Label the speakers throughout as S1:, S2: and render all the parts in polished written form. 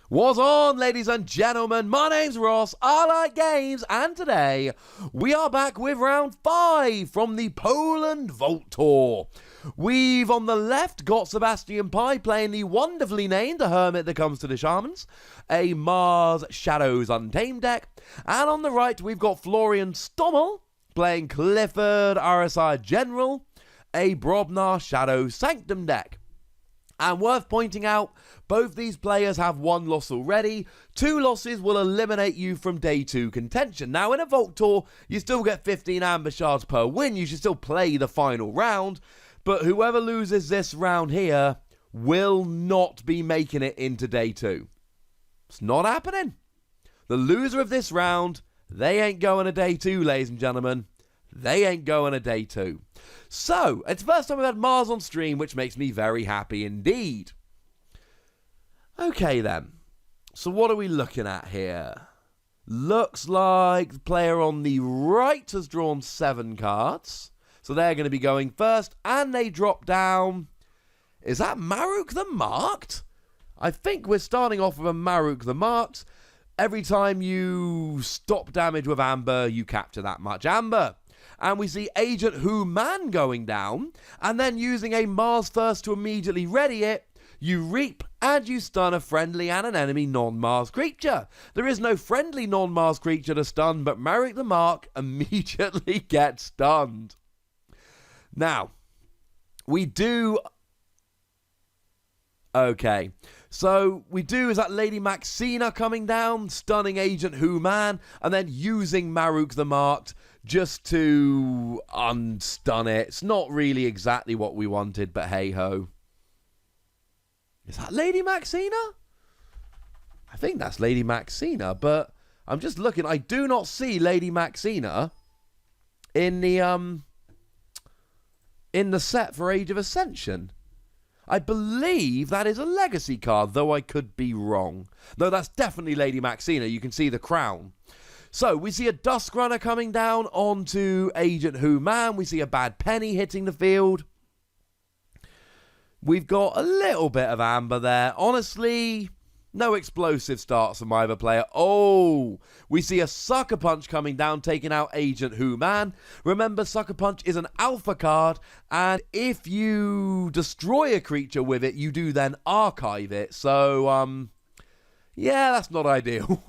S1: What's on, ladies and gentlemen? My name's Ross, I like games, and today we are back with round 5 from the Poland Vault Tour. We've on the left got Sebastian Pye playing the wonderfully named The Hermit That Comes to the Shamans, a Mars Shadows Untamed deck, and on the right we've got Florian Stommel playing Clifford RSI General, a Brobnar Shadow Sanctum deck. And worth pointing out, both these players have 1 loss already. 2 losses will eliminate you from day 2 contention. Now, in a Vault Tour, you still get 15 amber shards per win. You should still play the final round. But whoever loses this round here will not be making it into day 2. It's not happening. The loser of this round, they ain't going to day 2, ladies and gentlemen. They ain't going to day 2. So, it's the first time we've had Mars on stream, which makes me very happy indeed. Okay then, so what are we looking at here? Looks like the player on the right has drawn 7 cards. So they're going to be going first, and they drop down. Is that Maruk the Marked? I think we're starting off with a Maruk the Marked. Every time you stop damage with Amber, you capture that much Amber. And we see Agent Who Man going down, and then using a Mars First to immediately ready it, you reap and you stun a friendly and an enemy non-Mars creature. There is no friendly non-Mars creature to stun, but Maruk the Mark immediately gets stunned. Now, we do... Okay, so we do is that Lady Maxina coming down, stunning Agent Who Man, and then using Maruk the Marked just to unstun it. It's not really exactly what we wanted, but hey-ho. Is that Lady Maxina? I think that's Lady Maxina, but I'm just looking. I do not see Lady Maxina in the set for Age of Ascension. I believe that is a legacy card, though I could be wrong. No, that's definitely Lady Maxina. You can see the crown. So, we see a Dusk Runner coming down onto Agent Who Man. We see a Bad Penny hitting the field. We've got a little bit of Amber there. Honestly, no explosive starts from either player. Oh, we see a Sucker Punch coming down, taking out Agent Who Man. Remember, Sucker Punch is an alpha card, and if you destroy a creature with it, you do then archive it. So, yeah, that's not ideal.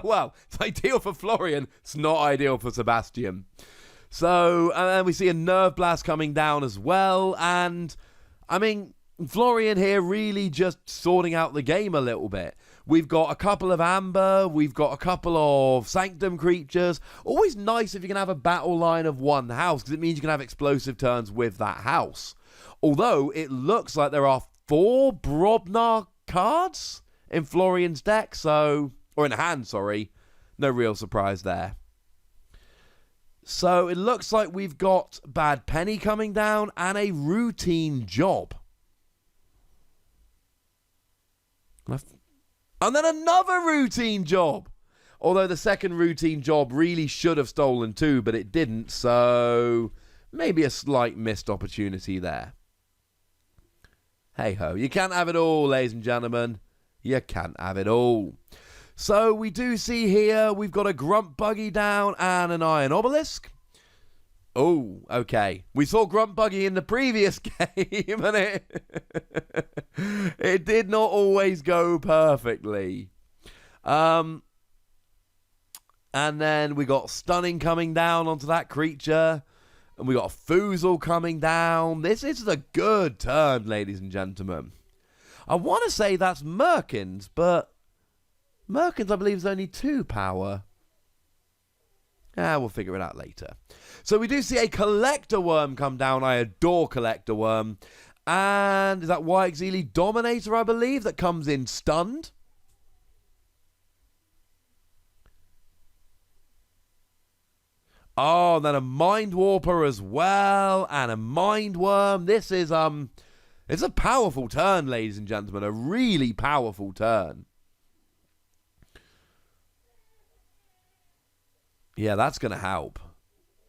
S1: Well, it's ideal for Florian. It's not ideal for Sebastian. So, and then we see a Nerve Blast coming down as well. And, I mean, Florian here really just sorting out the game a little bit. We've got a couple of Amber. We've got a couple of Sanctum creatures. Always nice if you can have a battle line of 1 house, because it means you can have explosive turns with that house. Although, it looks like there are 4 Brobnar cards in Florian's deck, so... Or in hand, sorry. No real surprise there. So, it looks like we've got Bad Penny coming down and a Routine Job. And then another Routine Job! Although the second Routine Job really should have stolen 2, but it didn't, so... Maybe a slight missed opportunity there. Hey-ho, you can't have it all, ladies and gentlemen. You can't have it all. So we do see here we've got a Grump Buggy down and an Iron Obelisk. Oh, okay. We saw Grump Buggy in the previous game and it did not always go perfectly. And then we got Stunning coming down onto that creature. And we got a Foozle coming down. This is a good turn, ladies and gentlemen. I want to say that's Merkins, but Merkins, I believe, is only 2 power. We'll figure it out later. So we do see a Collector Worm come down. I adore Collector Worm. And is that Wyexili Dominator, I believe, that comes in stunned? Oh, and then a Mind Warper as well. And a Mind Worm. This is, it's a powerful turn, ladies and gentlemen. A really powerful turn. Yeah, that's going to help.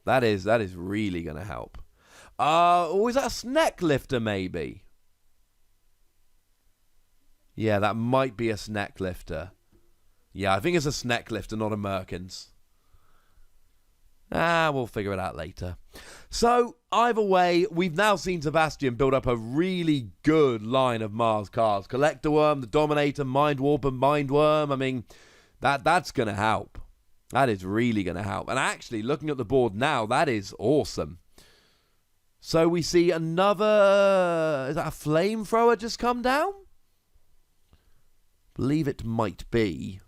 S1: That is really going to help. Oh, is that a Snack Lifter, maybe? Yeah, that might be a Sneck Lifter. Yeah, I think it's a Sneck Lifter, not a Merkins. We'll figure it out later. So, either way, we've now seen Sebastian build up a really good line of Mars cards. Collector Worm, the Dominator, Mind Warp, and Mind Worm. I mean, that's going to help. That is really going to help. And actually, looking at the board now, that is awesome. So we see another... Is that a Flamethrower just come down? Believe it might be.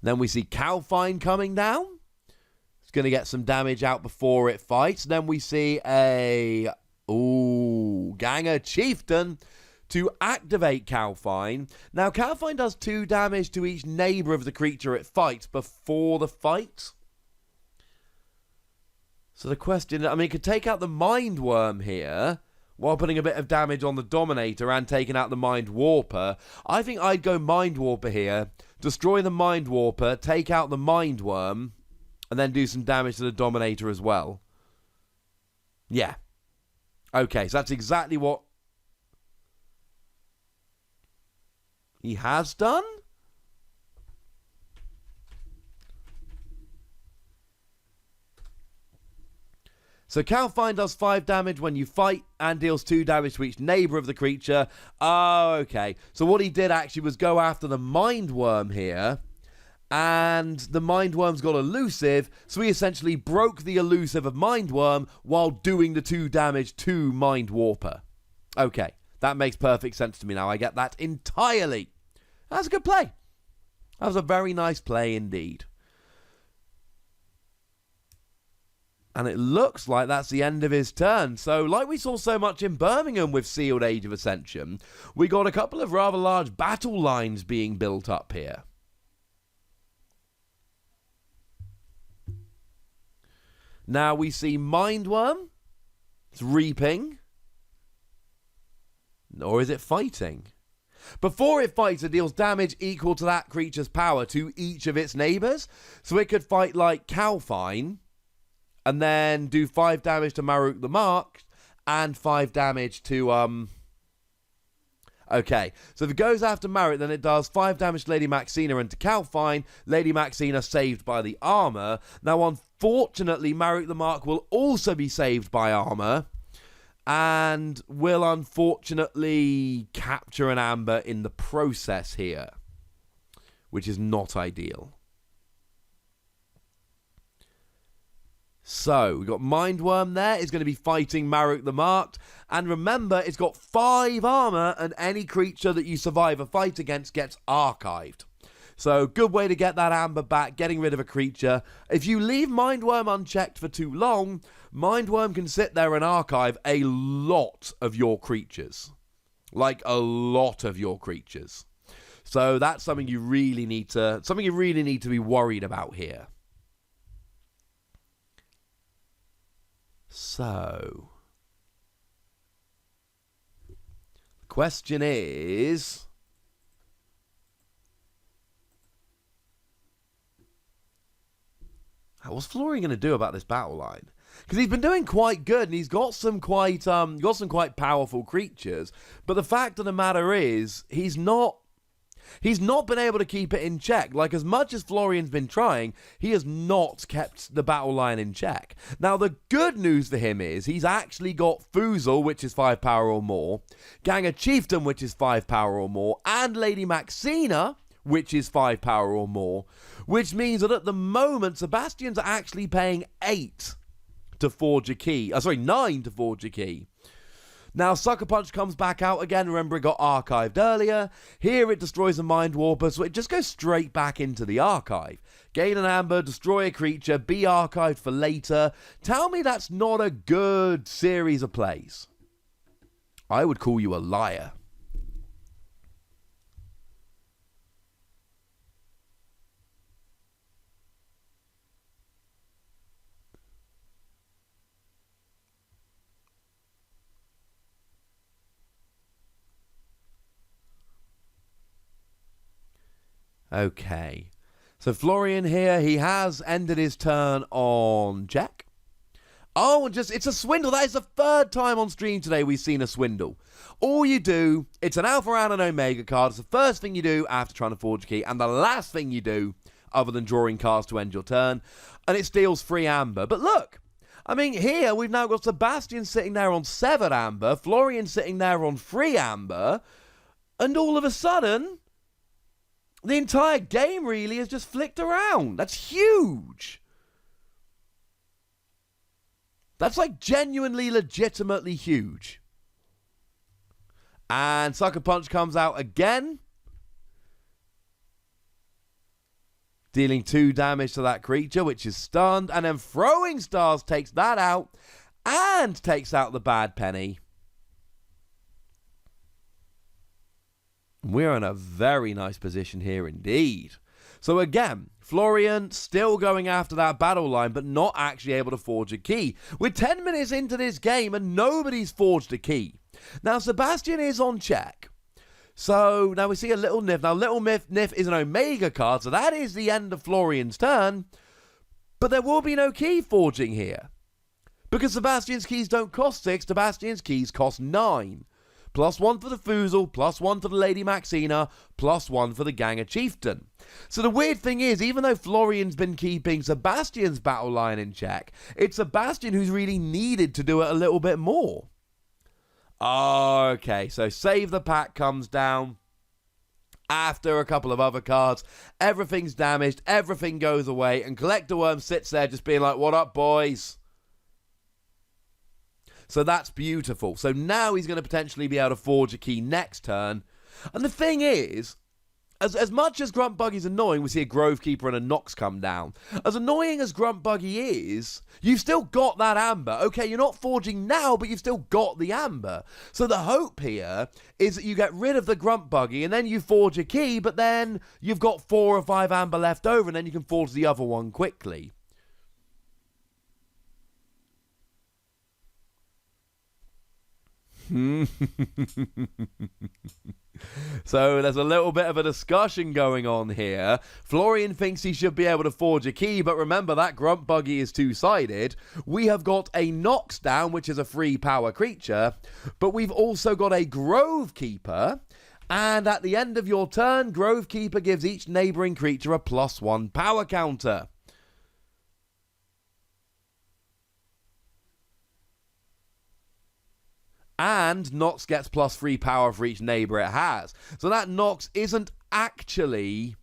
S1: Then we see Calfine coming down. It's going to get some damage out before it fights. Then we see a... Ganger Chieftain to activate Calfine. Now, Calfine does 2 damage to each neighbor of the creature it fights before the fight. So the question... I mean, it could take out the Mind Worm here while putting a bit of damage on the Dominator and taking out the Mind Warper. I think I'd go Mind Warper here, destroy the Mind Warper, take out the Mind Worm, and then do some damage to the Dominator as well. Yeah. Okay, so that's exactly what he has done? So Calfine does 5 damage when you fight and deals 2 damage to each neighbor of the creature. Oh, okay. So what he did actually was go after the Mind Worm here. And the Mind Worm's got elusive, so he essentially broke the elusive of Mind Worm while doing the 2 damage to Mind Warper. Okay, that makes perfect sense to me now. I get that entirely. That's a good play. That was a very nice play indeed. And it looks like that's the end of his turn. So, like we saw so much in Birmingham with Sealed Age of Ascension, we got a couple of rather large battle lines being built up here. Now we see Mind Worm. It's reaping. Or is it fighting? Before it fights, it deals damage equal to that creature's power to each of its neighbors. So it could fight like Calfine, and then do 5 damage to Maruk the Mark, and 5 damage to, Okay, so if it goes after Maruk, then it does 5 damage to Lady Maxina and to Calfine. Lady Maxina saved by the armor. Now, unfortunately, Maruk the Mark will also be saved by armor, and will unfortunately capture an amber in the process here, which is not ideal. So, we've got Mind Worm there. It's going to be fighting Maruk the Marked. And remember, it's got 5 armor, and any creature that you survive a fight against gets archived. So, good way to get that amber back, getting rid of a creature. If you leave Mind Worm unchecked for too long, Mind Worm can sit there and archive a lot of your creatures. Like, a lot of your creatures. So, that's something you really need to be worried about here. So, the question is, what's Florian going to do about this battle line? Because he's been doing quite good, and he's got some quite powerful creatures. But the fact of the matter is, he's not been able to keep it in check. Like, as much as Florian's been trying, he has not kept the battle line in check. Now, the good news for him is he's actually got Foozle, which is 5 power or more, Ganger Chieftain, which is 5 power or more, and Lady Maxina, which is 5 power or more, which means that at the moment, Sebastian's actually paying 8 to forge a key. 9 to forge a key. Now, Sucker Punch comes back out again. Remember, it got archived earlier. Here, it destroys a Mind Warper, so it just goes straight back into the archive. Gain an amber, destroy a creature, be archived for later. Tell me that's not a good series of plays. I would call you a liar. Okay, so Florian here, he has ended his turn on check. Oh, and it's a swindle. That is the third time on stream today we've seen a swindle. All you do, it's an Alpha and an Omega card. It's the first thing you do after trying to forge a key, and the last thing you do, other than drawing cards to end your turn, and it steals 3 amber. But look, I mean, here we've now got Sebastian sitting there on 7 amber, Florian sitting there on 3 amber, and all of a sudden, the entire game really has just flicked around. That's huge. That's like genuinely, legitimately huge. And Sucker Punch comes out again, dealing 2 damage to that creature, which is stunned. And then Throwing Stars takes that out and takes out the Bad Penny. We're in a very nice position here indeed. So again, Florian still going after that battle line, but not actually able to forge a key. We're 10 minutes into this game and nobody's forged a key. Now, Sebastian is on check. So now we see a Little Nif. Now, Little Nif is an Omega card, so that is the end of Florian's turn. But there will be no key forging here, because Sebastian's keys don't cost 6, Sebastian's keys cost 9. +1 for the Foozle, +1 for the Lady Maxina, +1 for the Ganger Chieftain. So the weird thing is, even though Florian's been keeping Sebastian's battle line in check, it's Sebastian who's really needed to do it a little bit more. Okay, so Save the Pack comes down after a couple of other cards. Everything's damaged, everything goes away, and Collector Worm sits there just being like, what up, boys? So that's beautiful. So now he's going to potentially be able to forge a key next turn. And the thing is, as much as Grump Buggy's annoying, we see a Grove Keeper and a Nox come down. As annoying as Grump Buggy is, you've still got that amber. Okay, you're not forging now, but you've still got the amber. So the hope here is that you get rid of the Grump Buggy and then you forge a key, but then you've got 4 or 5 amber left over and then you can forge the other one quickly. So there's a little bit of a discussion going on here. Florian thinks he should be able to forge a key, but remember that Grump Buggy is two-sided. We have got a Nox down, which is a free power creature, but we've also got a Grove Keeper, and at the end of your turn, Grove Keeper gives each neighbouring creature a +1 power counter. And Nox gets +3 power for each neighbour it has. So that Nox isn't actually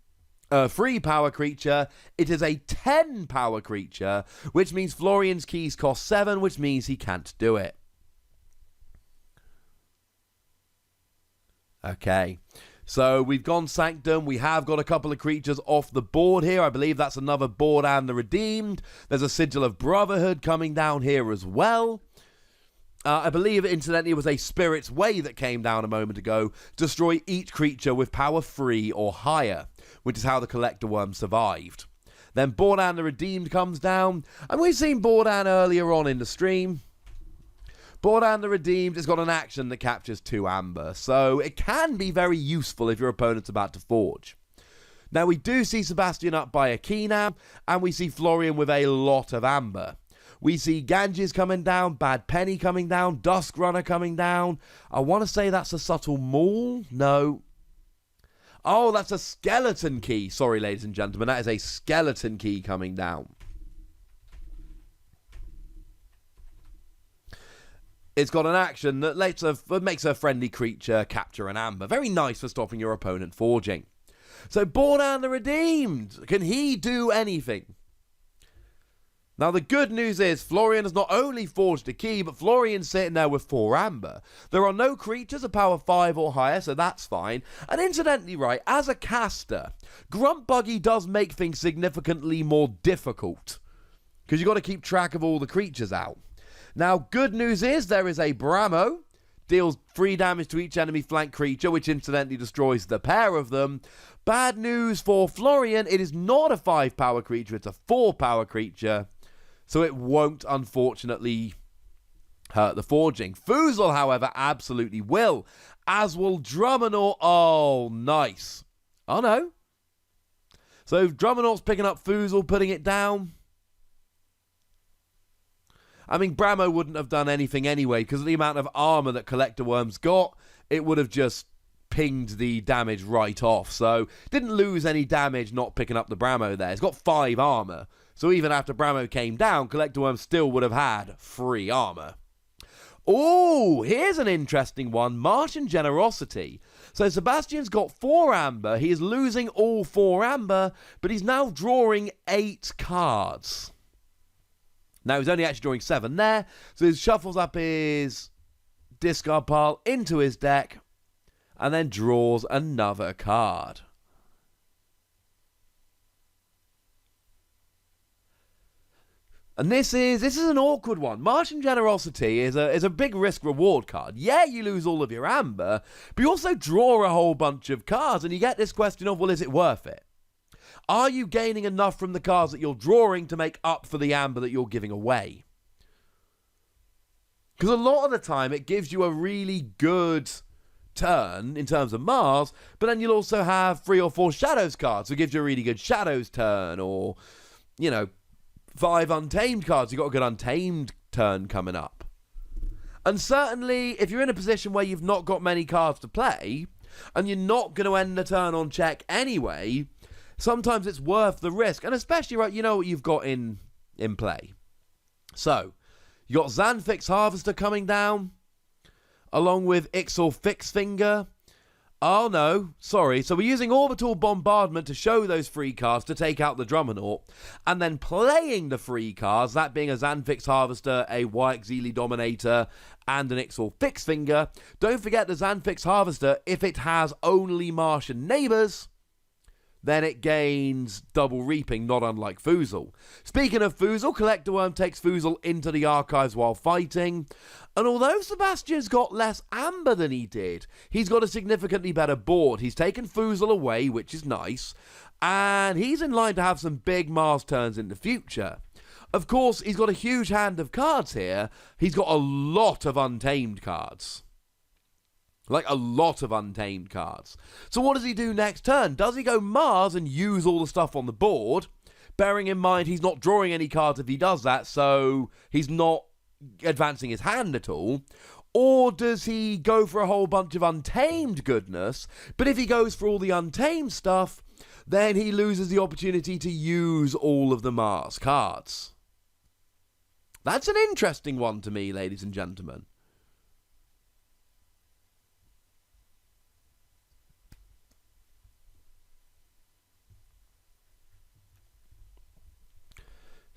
S1: a free power creature. It is a 10 power creature, which means Florian's keys cost 7, which means he can't do it. Okay. So we've gone Sanctum. We have got a couple of creatures off the board here. I believe that's another Board and the Redeemed. There's a Sigil of Brotherhood coming down here as well. I believe, incidentally, it was a Spirit's Way that came down a moment ago. Destroy each creature with power 3 or higher, which is how the Collector Worm survived. Then Bordan the Redeemed comes down, and we've seen Bordan earlier on in the stream. Bordan the Redeemed has got an action that captures 2 amber, so it can be very useful if your opponent's about to forge. Now, we do see Sebastian up by a key now, and we see Florian with a lot of amber. We see Ganges coming down, Bad Penny coming down, Dusk Runner coming down. I want to say that's a Subtle Maul. No. Oh, that's a Skeleton Key. Sorry, ladies and gentlemen. That is a Skeleton Key coming down. It's got an action that makes a friendly creature capture an amber. Very nice for stopping your opponent forging. So, Bordan the Redeemed. Can he do anything? Now, the good news is Florian has not only forged a key, but Florian's sitting there with 4 amber. There are no creatures of power 5 or higher, so that's fine. And incidentally, right, as a caster, Grump Buggy does make things significantly more difficult, because you've got to keep track of all the creatures out. Now, good news is there is a Bramo, deals 3 damage to each enemy flank creature, which incidentally destroys the pair of them. Bad news for Florian, it is not a 5 power creature, it's a 4 power creature. So it won't, unfortunately, hurt the forging. Foozle, however, absolutely will. As will Drummernaught. Oh, nice. Oh, no. So Drummernaugh's picking up Foozle, putting it down. I mean, Brammo wouldn't have done anything anyway, because of the amount of armor that Collector Worm's got, it would have just pinged the damage right off. So, didn't lose any damage not picking up the Brammo there. It's got 5 armor. So even after Brammo came down, Collector Worm still would have had 3 armor. Oh, here's an interesting one. Martian Generosity. So Sebastian's got 4 amber. He is losing all 4 amber, but he's now drawing 8 cards. Now, he's only actually drawing 7 there. So he shuffles up his discard pile into his deck and then draws another card. And this is an awkward one. Martian Generosity is a big risk-reward card. Yeah, you lose all of your amber, but you also draw a whole bunch of cards, and you get this question of, well, is it worth it? Are you gaining enough from the cards that you're drawing to make up for the amber that you're giving away? Because a lot of the time, it gives you a really good turn in terms of Mars, but then you'll also have 3 or 4 Shadows cards, so it gives you a really good Shadows turn, or, 5 Untamed cards. You've got a good Untamed turn coming up. And certainly, if you're in a position where you've not got many cards to play, and you're not going to end the turn on check anyway, sometimes it's worth the risk. And especially, right, you know what you've got in play. So, you got Xanthix Harvester coming down, along with Ixal Fixfinger. Oh no, sorry. So we're using Orbital Bombardment to show those free cards to take out the Drummernaut, and then playing the free cards, that being a Xanthix Harvester, a Wyexili Dominator, and an Ixal Fixfinger. Don't forget the Xanthix Harvester, if it has only Martian neighbours, then it gains double reaping, not unlike Foozle. Speaking of Foozle, Collector Worm takes Foozle into the archives while fighting. And although Sebastian's got less amber than he did, he's got a significantly better board. He's taken Foozle away, which is nice. And he's in line to have some big Mars turns in the future. Of course, he's got a huge hand of cards here. He's got a lot of Untamed cards. Like, a lot of Untamed cards. So what does he do next turn? Does he go Mars and use all the stuff on the board? Bearing in mind he's not drawing any cards if he does that, so he's not advancing his hand at all. Or does he go for a whole bunch of Untamed goodness? But if he goes for all the Untamed stuff, then he loses the opportunity to use all of the Mars cards. That's an interesting one to me, ladies and gentlemen.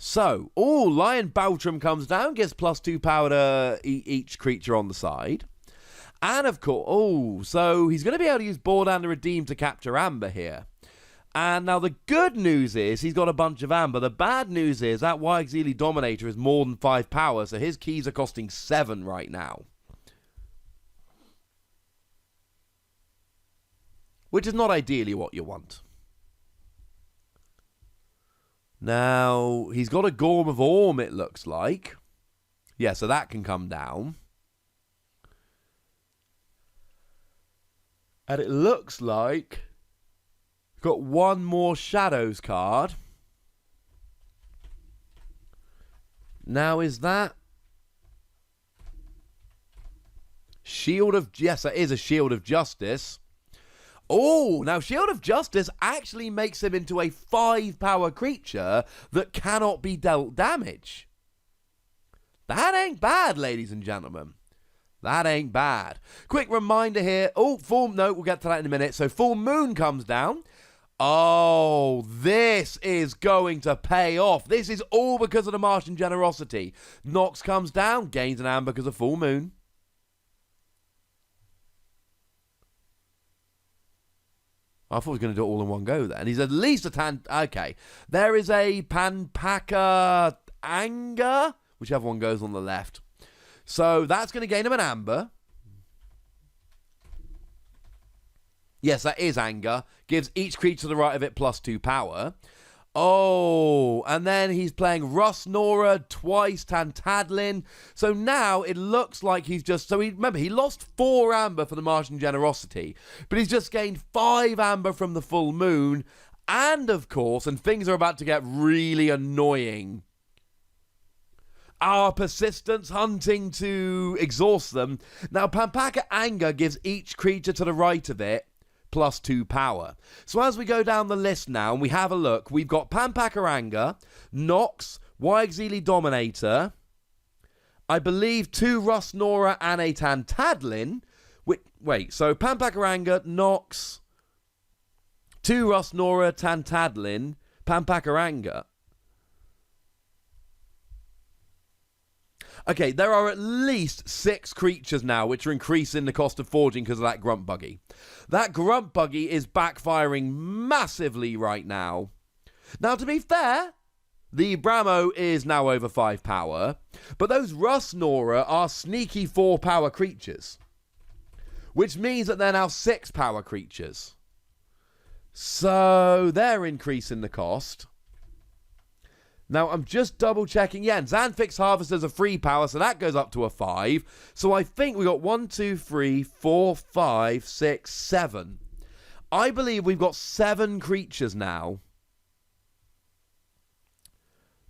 S1: So, Lion Baltrum comes down, gives +2 power to each creature on the side. And of course, so he's going to be able to use Board and the Redeem to capture Amber here. And now the good news is he's got a bunch of Amber. The bad news is that Wyexili Dominator is more than 5 power, so his keys are costing 7 right now. Which is not ideally what you want. Now, he's got a Gorm of Orm, it looks like. Yeah, so that can come down. And it looks like we've got one more Shadows card. Now, is that Shield of... Yes, that is a Shield of Justice. Oh, now Shield of Justice actually makes him into a 5-power creature that cannot be dealt damage. That ain't bad, ladies and gentlemen. That ain't bad. Quick reminder here. Oh, no, we'll get to that in a minute. So Full Moon comes down. Oh, this is going to pay off. This is all because of the Martian Generosity. Nox comes down, gains an amber because of Full Moon. I thought he was going to do it all in one go then. He's at least a okay. There is a Panpaka Anger, whichever one goes on the left. So that's going to gain him an amber. Yes, that is Anger. Gives each creature to the right of it +2 power. Oh, and then he's playing Rust-Nora, twice Tantadlin. So now it looks like he's just... So remember, he lost 4 amber for the Martian Generosity, but he's just gained 5 amber from the Full Moon. And, of course, and things are about to get really annoying. our persistence hunting to exhaust them. Now, Pampaka Anger gives each creature to the right of it +2 power. So as we go down the list now and we have a look, we've got Pampaka Anger, Nox, Wyexili Dominator, I believe 2 Rust Nora and a Tantadlin. Wait, so Pampaka Anger, Nox, 2 Rust Nora, Tantadlin, Pampaka Anger. Okay, there are at least 6 creatures now which are increasing the cost of forging because of that Grump Buggy. That Grump Buggy is backfiring massively right now. Now, to be fair, the Bramo is now over 5 power, but those Rust Nora are sneaky 4 power creatures, which means that they're now 6 power creatures. So they're increasing the cost. Now, I'm just double checking. Yeah, and Xanthix Harvester's a 3 power, so that goes up to a 5. So I think we got 1, 2, 3, 4, 5, 6, 7. I believe we've got 7 creatures now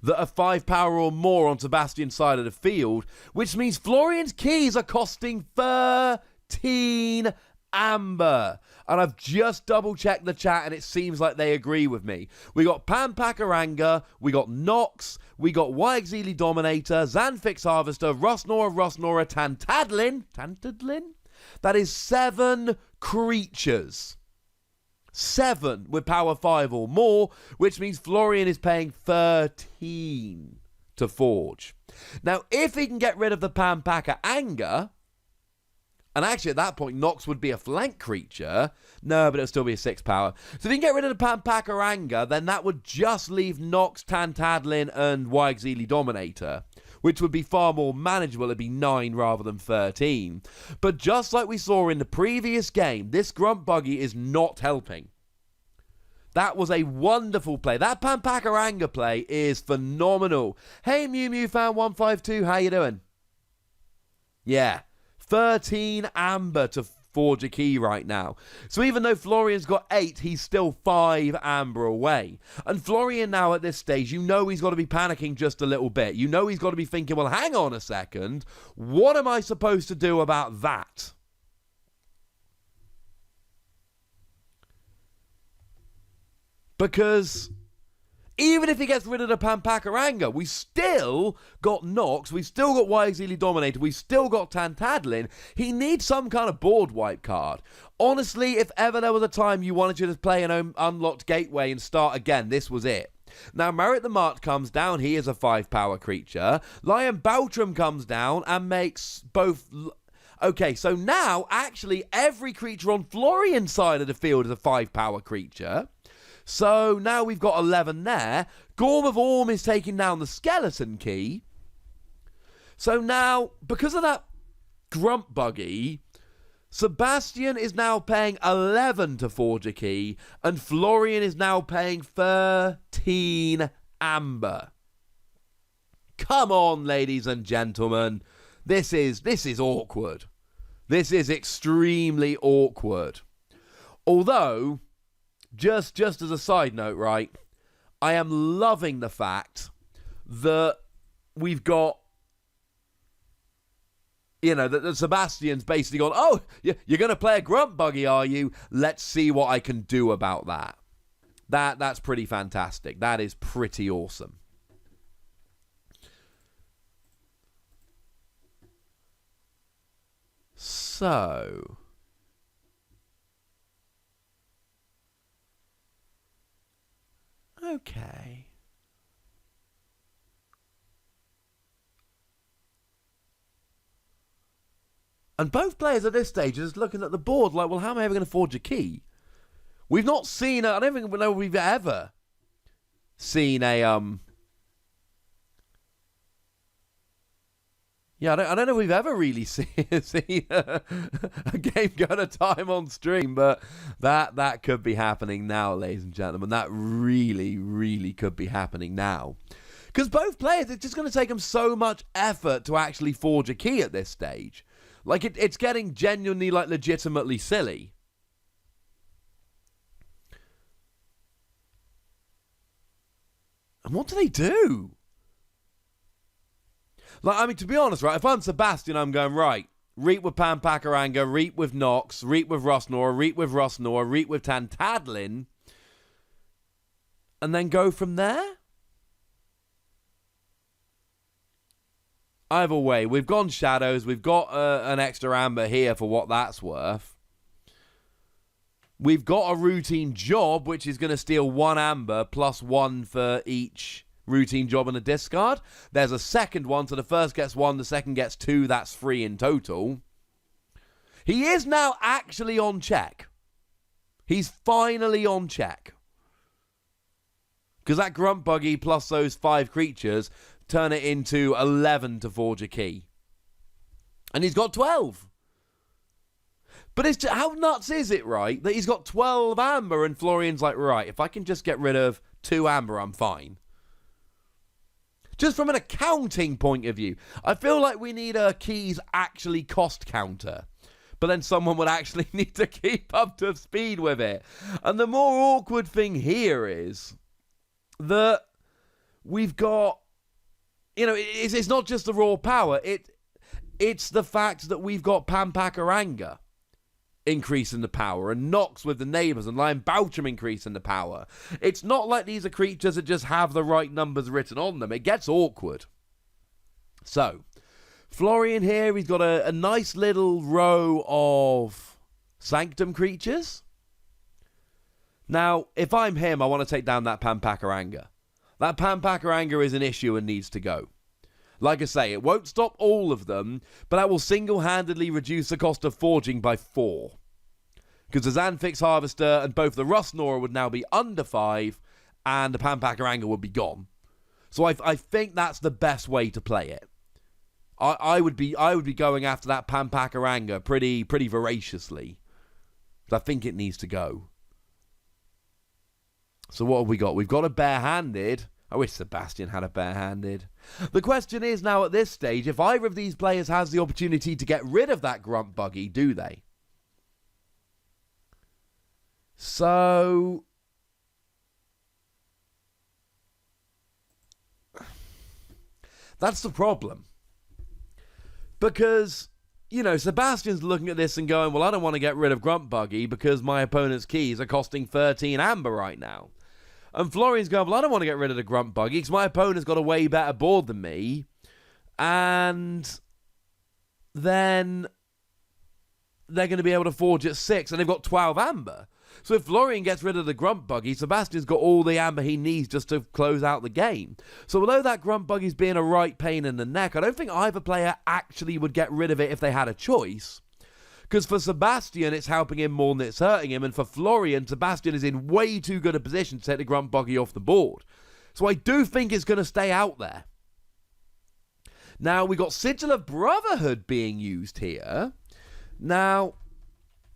S1: that are 5 power or more on Sebastian's side of the field, which means Florian's keys are costing 13 amber. And I've just double checked the chat and it seems like they agree with me. We got Pampaka Anger, we got Nox, we got Wyexili Dominator, Xanthix Harvester, Rust Nora, Tantadlin. That is 7 creatures. 7 with power 5 or more, which means Florian is paying 13 to forge. Now, if he can get rid of the Pampaka Anger, and actually at that point Nox would be a flank creature, no, but it'll still be a 6 power. So if you can get rid of the Pampaka Anger, then that would just leave Nox, Tantadlin, and Wyexili Dominator, which would be far more manageable. It'd be 9 rather than 13. But just like we saw in the previous game, this Grump Buggy is not helping. That was a wonderful play. That Pampaka Anger play is phenomenal. Hey, Mew Mew Fan 152, how you doing? Yeah, 13 amber to forge a key right now. So even though Florian's got 8, he's still 5 amber away. And Florian now at this stage, you know he's got to be panicking just a little bit. You know he's got to be thinking, well, hang on a second. What am I supposed to do about that? Because even if he gets rid of the Pampaka Anger, we still got Nox, we've still got Wyexili Dominator, we've still got Tantadlin. He needs some kind of board wipe card. Honestly, if ever there was a time you wanted to just play an unlocked gateway and start again, this was it. Now, Merit the Mart comes down. He is a 5 power creature. Lion Baltram comes down and makes both... Okay, so now, actually, every creature on Florian's side of the field is a 5 power creature. So now we've got 11 there. Gorm of Orm is taking down the skeleton key. So now, because of that Grump Buggy, Sebastian is now paying 11 to forge a key, and Florian is now paying 13 amber. Come on, ladies and gentlemen. This is awkward. This is extremely awkward. Although, just as a side note, right, I am loving the fact that we've got, you know, that Sebastian's basically gone, oh, you're going to play a Grump Buggy, are you? Let's see what I can do about that. That's pretty fantastic. That is pretty awesome. So... okay. And both players at this stage are just looking at the board like, well, how am I ever going to forge a key? We've not seen I don't think we know we've ever seen a yeah, I don't know if we've ever really seen a game go to time on stream, but that could be happening now, ladies and gentlemen. That really, really could be happening now. Because both players, it's just going to take them so much effort to actually forge a key at this stage. Like, it's getting genuinely, like, legitimately silly. And what do they do? Like, I mean, to be honest, right, if I'm Sebastian, I'm going, right, Reap with Pampakaranga, Reap with Nox, Reap with Rosnor, Reap with Rosnor, Reap with Tantadlin, and then go from there? Either way, we've gone Shadows, we've got an extra Amber here for what that's worth. We've got a routine job, which is going to steal 1 Amber plus 1 for each routine job and a discard. There's a second one, so the first gets 1, the second gets 2, that's 3 in total. He is now actually on check. He's finally on check. Because that Grump Buggy plus those 5 creatures turn it into 11 to forge a key. And he's got 12. But it's just, how nuts is it, right, that he's got 12 Amber and Florian's like, right, if I can just get rid of 2 Amber, I'm fine. Just from an accounting point of view, I feel like we need a keys actually cost counter. But then someone would actually need to keep up to speed with it. And the more awkward thing here is that we've got, you know, it's not just the raw power. It's the fact that we've got Pampakaranga increasing the power and Nox with the neighbours and Lion Boucham increasing the power. It's not like these are creatures that just have the right numbers written on them. It gets awkward. So, Florian here, he's got a nice little row of Sanctum creatures. Now, if I'm him, I want to take down that Pampakaranga. That Pampakaranga is an issue and needs to go. Like I say, it won't stop all of them, but that will single-handedly reduce the cost of forging by 4. Because the Xanthix Harvester and both the Rustnora would now be under 5, and the Pampakaranga would be gone. So I think that's the best way to play it. I would be going after that Pampakaranga pretty voraciously. I think it needs to go. So what have we got? We've got a barehanded. I wish Sebastian had a barehanded. The question is now at this stage, if either of these players has the opportunity to get rid of that Grump Buggy, do they? So that's the problem. Because, you know, Sebastian's looking at this and going, well, I don't want to get rid of Grump Buggy because my opponent's keys are costing 13 Amber right now. And Florian's going, well, I don't want to get rid of the Grump Buggy because my opponent's got a way better board than me. And then they're going to be able to forge at 6 and they've got 12 Amber. So if Florian gets rid of the Grump Buggy, Sebastian's got all the Amber he needs just to close out the game. So although that Grump Buggy's being a right pain in the neck, I don't think either player actually would get rid of it if they had a choice. Because for Sebastian, it's helping him more than it's hurting him. And for Florian, Sebastian is in way too good a position to take the Grump Buggy off the board. So I do think it's going to stay out there. Now, we got Sigil of Brotherhood being used here. Now,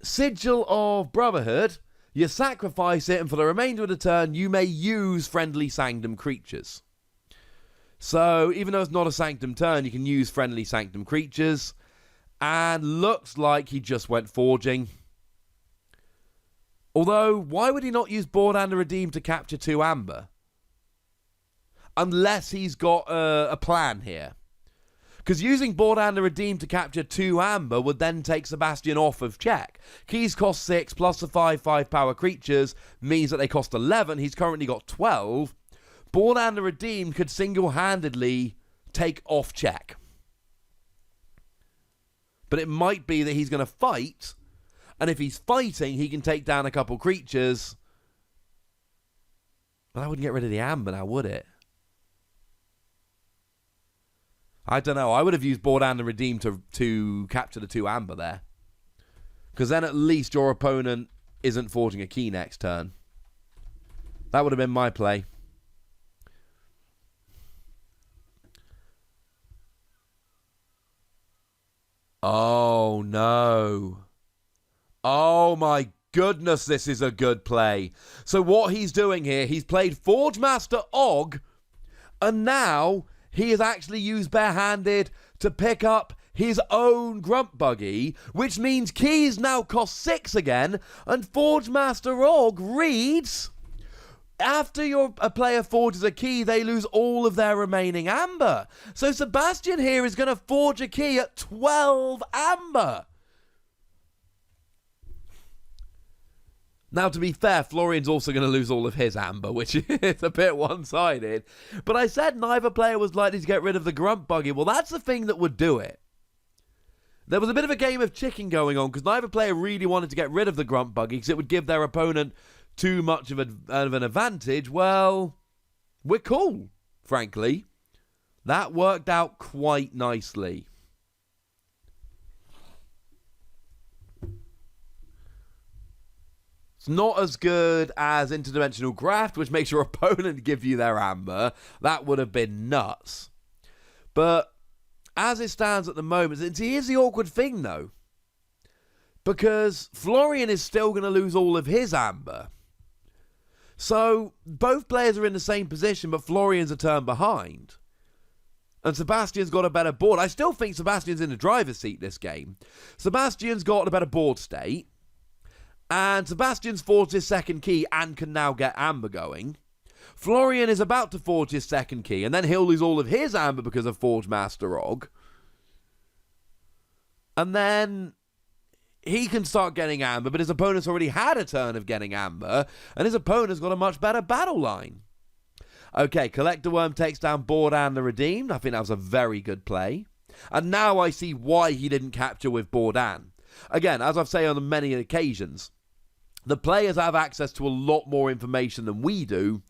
S1: Sigil of Brotherhood, you sacrifice it, and for the remainder of the turn, you may use friendly Sanctum creatures. So, even though it's not a Sanctum turn, you can use friendly Sanctum creatures. And looks like he just went forging. Although, why would he not use Board and a Redeem to capture 2 Amber? Unless he's got a plan here. Because using Board and a Redeem to capture 2 Amber would then take Sebastian off of check. Keys cost 6 plus the 5/5 power creatures means that they cost 11. He's currently got 12. Board and a Redeem could single-handedly take off check. But it might be that he's going to fight, and if he's fighting, he can take down a couple creatures. But that wouldn't get rid of the Amber now, would it? I don't know. I would have used Board and the Redeem to capture the 2 Amber there. Because then at least your opponent isn't forging a key next turn. That would have been my play. Oh, no. Oh, my goodness, this is a good play. So what he's doing here, he's played Forge Master Og, and now he has actually used barehanded to pick up his own Grump Buggy, which means keys now cost 6 again, and Forge Master Og reads, After a player forges a key, they lose all of their remaining amber. So Sebastian here is going to forge a key at 12 amber. Now, to be fair, Florian's also going to lose all of his amber, which is a bit one-sided. But I said neither player was likely to get rid of the Grump Buggy. Well, that's the thing that would do it. There was a bit of a game of chicken going on because neither player really wanted to get rid of the Grump Buggy because it would give their opponent too much of an advantage. Well, we're cool, frankly. That worked out quite nicely. It's not as good as interdimensional graft, which makes your opponent give you their amber. That would have been nuts. But as it stands at the moment, here's the awkward thing, though. Because Florian is still going to lose all of his amber. So both players are in the same position, but Florian's a turn behind. And Sebastian's got a better board. I still think Sebastian's in the driver's seat this game. Sebastian's got a better board state. And Sebastian's forged his second key and can now get amber going. Florian is about to forge his second key, and then he'll lose all of his amber because of Forge Master Og. And then he can start getting amber, but his opponent's already had a turn of getting amber, and his opponent's got a much better battle line. Okay, Collector Worm takes down Bordan the Redeemed. I think that was a very good play. And now I see why he didn't capture with Bordan. Again, as I've said on many occasions, the players have access to a lot more information than we do.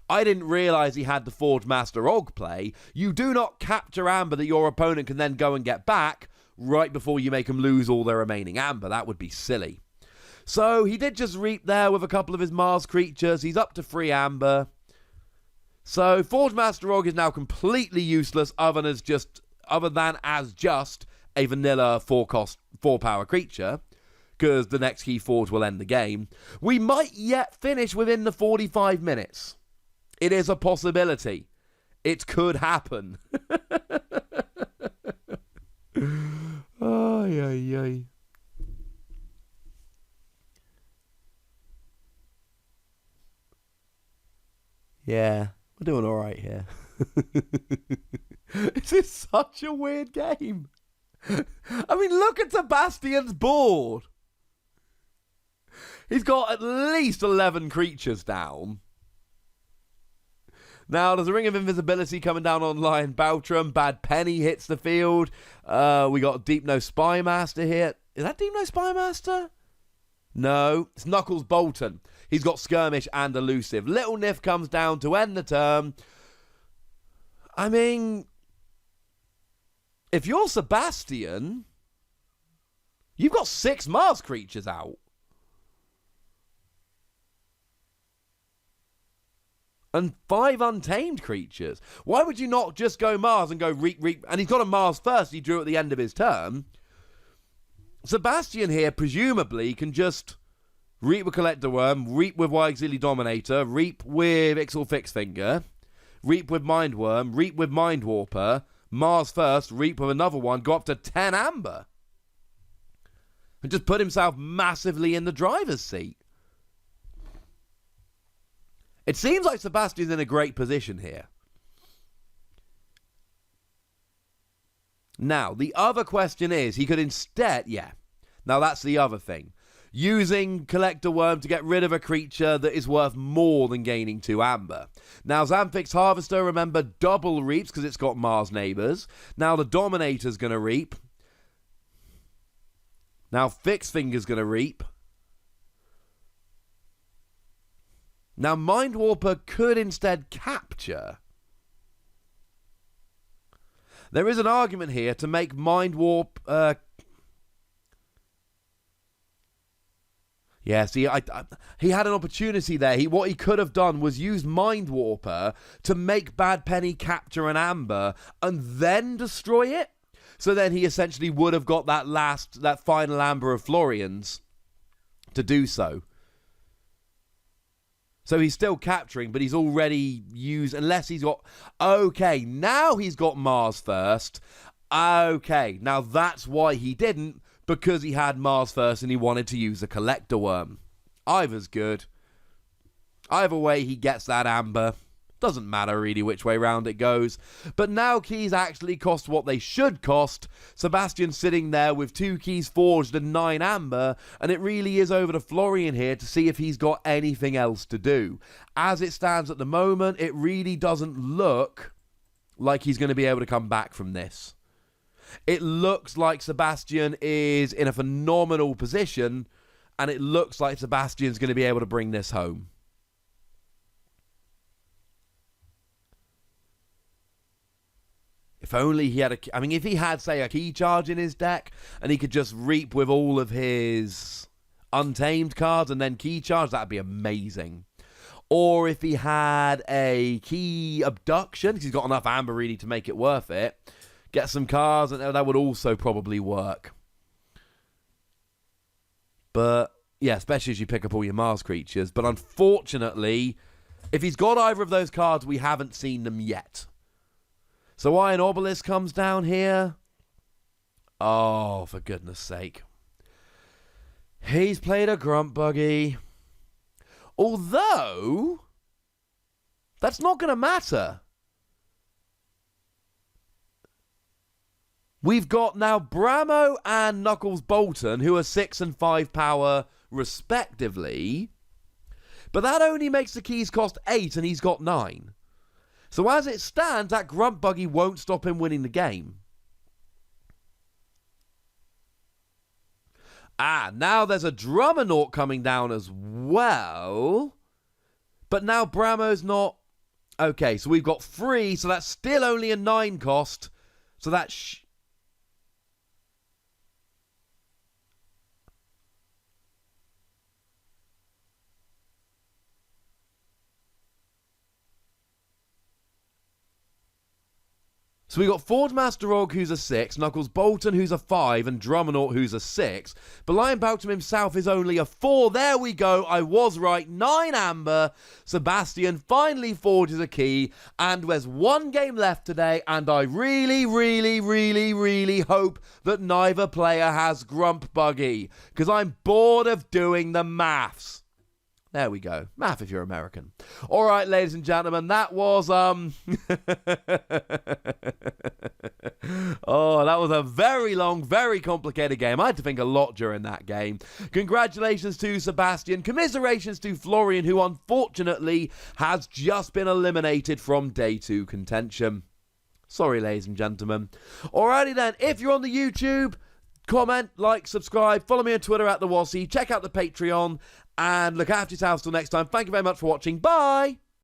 S1: I didn't realise he had the Forge Master Og play. You do not capture amber that your opponent can then go and get back right before you make them lose all their remaining amber. That would be silly. So he did just reap there with a couple of his Mars creatures. He's up to 3 amber. So Forge Master Og is now completely useless other than as just a vanilla 4-cost, 4-power creature, because the next Keyforge will end the game. We might yet finish within the 45 minutes. It is a possibility. It could happen. Ay, ay, ay. Yeah, we're doing all right here. This is such a weird game. I mean, look at Sebastian's board. He's got at least 11 creatures down. Now, there's a Ring of Invisibility coming down on Lion Baltram. Bad Penny hits the field. We got Deep No Spymaster here. Is that Deep No Spymaster? No, it's Knuckles Bolton. He's got Skirmish and Elusive. Little Nif comes down to end the turn. I mean, if you're Sebastian, you've got 6 Mars creatures out. And 5 untamed creatures. Why would you not just go Mars and go reap? And he's got a Mars first he drew at the end of his turn. Sebastian here, presumably, can just reap with Collector Worm, reap with Wygzilly Dominator, reap with Ixal Fixfinger, reap with Mindworm, reap with Mindwarper, Mars first, reap with another one, go up to 10 amber. And just put himself massively in the driver's seat. It seems like Sebastian's in a great position here. Now, the other question is, he could instead, now that's the other thing. Using Collector Worm to get rid of a creature that is worth more than gaining 2 amber. Now, Zamfix Harvester, remember, double reaps because it's got Mars neighbours. Now, the Dominator's going to reap. Now, Fixfinger's going to reap. Now, Mindwarper could instead capture. There is an argument here to make Mindwarp... Yeah, see, he had an opportunity there. What he could have done was use Mindwarper to make Bad Penny capture an amber and then destroy it. So then he essentially would have got that final amber of Florian's to do so. So he's still capturing, but he's already used, unless he's got... Okay, now he's got Mars first. Okay, now that's why he didn't, because he had Mars first and he wanted to use a Collector Worm. Either's good. Either way, he gets that amber. Doesn't matter really which way round it goes. But now keys actually cost what they should cost. Sebastian's sitting there with 2 keys forged and 9 amber, and it really is over to Florian here to see if he's got anything else to do. As it stands at the moment, it really doesn't look like he's going to be able to come back from this. It looks like Sebastian is in a phenomenal position, and it looks like Sebastian's going to be able to bring this home. If only he had if he had, say, a key charge in his deck and he could just reap with all of his untamed cards and then key charge, that'd be amazing. Or if he had a key abduction, because he's got enough amber really to make it worth it, get some cards, and that would also probably work. But, yeah, especially as you pick up all your Mars creatures. But unfortunately, if he's got either of those cards, we haven't seen them yet. So Iron Obelisk comes down here. Oh, for goodness sake. He's played a Grump Buggy. Although, that's not going to matter. We've got now Bramo and Knuckles Bolton, who are 6 and 5 power respectively. But that only makes the keys cost 8 and he's got 9. So as it stands, that Grump Buggy won't stop him winning the game. Now there's a Drummernaut coming down as well. But now Bramo's not... Okay, so we've got 3, so that's still only a 9 cost. So that's... So we got Forge Master Og, who's a 6, Knuckles Bolton, who's a 5, and Drummernaut, who's a 6. But Lion Boughton himself is only a 4. There we go. I was right. 9 amber. Sebastian finally forges a key. And there's 1 game left today. And I really, really, really, really hope that neither player has Grump Buggy. Because I'm bored of doing the maths. There we go. Math if you're American. All right, ladies and gentlemen, that was, Oh, that was a very long, very complicated game. I had to think a lot during that game. Congratulations to Sebastian. Commiserations to Florian, who unfortunately has just been eliminated from Day 2 contention. Sorry, ladies and gentlemen. Alrighty then, if you're on the YouTube, comment, like, subscribe, follow me on Twitter @the Wossy, check out the Patreon, and look after yourselves till next time. Thank you very much for watching. Bye!